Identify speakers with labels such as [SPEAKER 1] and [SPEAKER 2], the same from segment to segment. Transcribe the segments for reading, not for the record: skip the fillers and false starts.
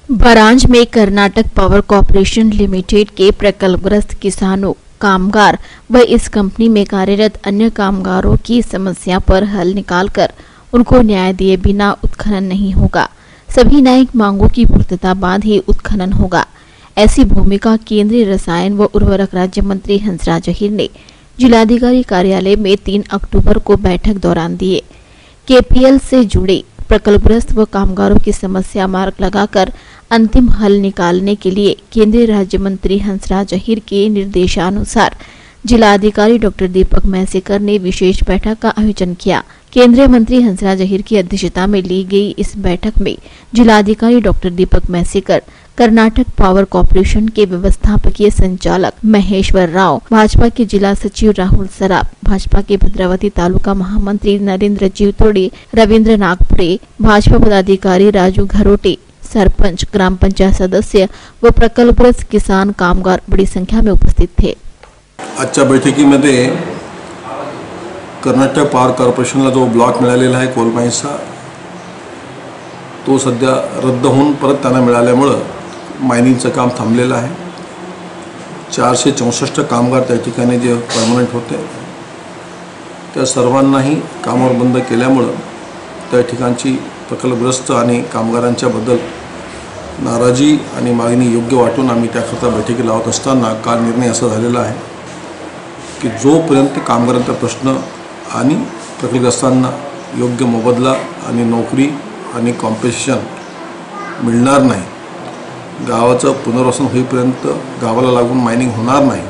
[SPEAKER 1] बरांज में Karnataka power corporation limited के प्रकल्पग्रस्त किसानों, कामगार व इस कंपनी में कार्यरत अन्य कामगारों की समस्या पर हल निकालकर उनको न्याय दिए बिना उत्खनन नहीं होगा। सभी न्यायिक मांगों की पूर्तता बाद ही उत्खनन होगा। ऐसी भूमिका केंद्रीय रसायन व उर्वरक राज्य मंत्री हंसराज अहीर ने जिलाधिकारी कार्यालय में 3 अक्टूबर को बैठक दौरान दिए। केपीएल से जुड़े प्रकल्पग्रस्त व कामगारों की समस्या मार्ग लगाकर अंतिम हल निकालने के लिए केंद्रीय राज्य मंत्री हंसराज अहीर के निर्देशानुसार जिलाधिकारी डॉक्टर दीपक मैसेकर ने विशेष बैठक का आयोजन किया। केंद्रीय मंत्री हंसराज अहीर की अध्यक्षता में ली गई इस बैठक में जिलाधिकारी doctor Deepak Maisekar, Karnataka power corporation के व्यवस्थापकीय संचालक महेश्वर राव, भाजपा के जिला सचिव राहुल सराफ, भाजपा के भद्रावती तालुका महामंत्री नरेंद्र जीवतोड़े, रविंद्र नागपुरे, भाजपा पदाधिकारी राजू घरोटे, सरपंच, ग्राम पंचायत सदस्य व प्रकल्पग्रस्त किसान कामगार बड़ी संख्या में उपस्थित थे।
[SPEAKER 2] आजच्या बैठकीमध्ये कर्नाटक पॉवर कॉर्पोरेशनला जो ब्लॉक मिळालेला आहे कोल माइन्सचा, तो सध्या रद्द होऊन परत त्यांना मिळाल्यामुळे मायनिंगचं काम थांबलेलं आहे। 464 कामगार त्या ठिकाणी जे परमनंट होते त्या सर्वांनाही कामावर बंद केल्यामुळे त्या ठिकाणची प्रकल्पग्रस्त आणि कामगारांच्या बद्दल नाराजी आणि मागणी योग्य वाटून आम्ही त्याकरता बैठकी लावत असताना काल निर्णय असा झालेला आहे की जोपर्यंत कामगारांचा प्रश्न आणि प्रकल्पग्रस्तांना योग्य मोबदला आणि नोकरी आणि कॉम्पेन्सेशन मिळणार नाही, गावाचं पुनर्वसन होईपर्यंत गावाला लागून मायनिंग होणार नाही,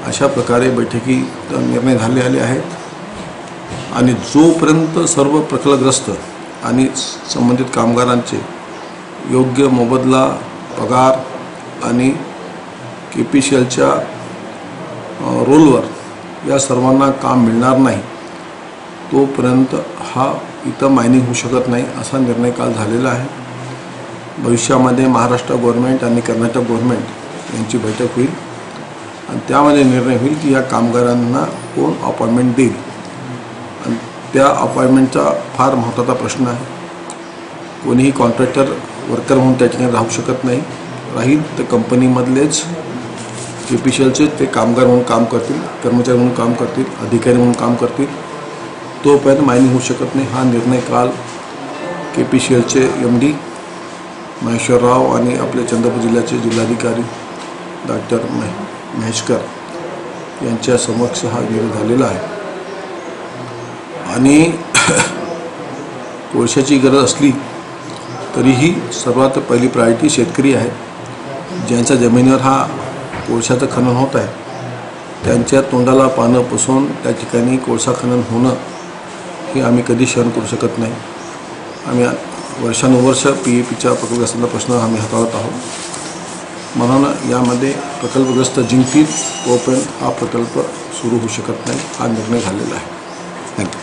[SPEAKER 2] अशा प्रकारे बैठकीत निर्णय झाले आहेत। आणि जोपर्यंत सर्व प्रकल्पग्रस्त आणि संबंधित कामगारांचे योग्य मोबदला, पगार आणि केपीसीएलच्या रोलवर या सर्वांना काम मिळणार नाही, तोपर्यंत हा इथं मायनिंग होऊ शकत नाही, असा निर्णय काल झालेला आहे। भविष्यामध्ये महाराष्ट्र गव्हर्नमेंट आणि कर्नाटक गव्हर्नमेंट यांची बैठक होईल आणि त्यामध्ये निर्णय होईल की या कामगारांना कोण अपॉइंटमेंट देईल। आणि त्या अपॉइंटमेंटचा फार महत्त्वाचा प्रश्न आहे। कोणीही कॉन्ट्रॅक्टर वर्कर म्हणून त्या ठिकाणी राहू शकत नाही, राहील तर कंपनीमधलेच केपीसीएलचे ते कामगार म्हणून काम करतील, कर्मचारी म्हणून काम करतील, अधिकारी म्हणून काम करतील, तोपर्यंत मायनिंग होऊ शकत नाही। हा निर्णय काल केपीसीएलचे एमडी महेश्वर राव आणि आपले चंद्रपूर जिल्ह्याचे जिल्हाधिकारी डॉक्टर महेशकर यांच्या समक्ष हा निर्णय झालेला आहे। आणि कोळशाची गरज असली तरीही सर्वात पहिली प्रायोरिटी शेतकरी आहे, ज्यांच्या जमिनीवर हा कोळशाचं खनन होत आहे, त्यांच्या तोंडाला पानं पुसून त्या ठिकाणी कोळसा खनन होणं हे आम्ही कधी सहन करू शकत नाही। आम्ही वर्षानुवर्ष पीएपीच्या प्रकल्पग्रस्तांचा प्रश्न आम्ही हाताळत आहोत, म्हणून यामध्ये प्रकल्पग्रस्त जिंकतील तोपर्यंत हा प्रकल्प सुरू होऊ शकत नाही, हा निर्णय झालेला आहे। थँक्यू।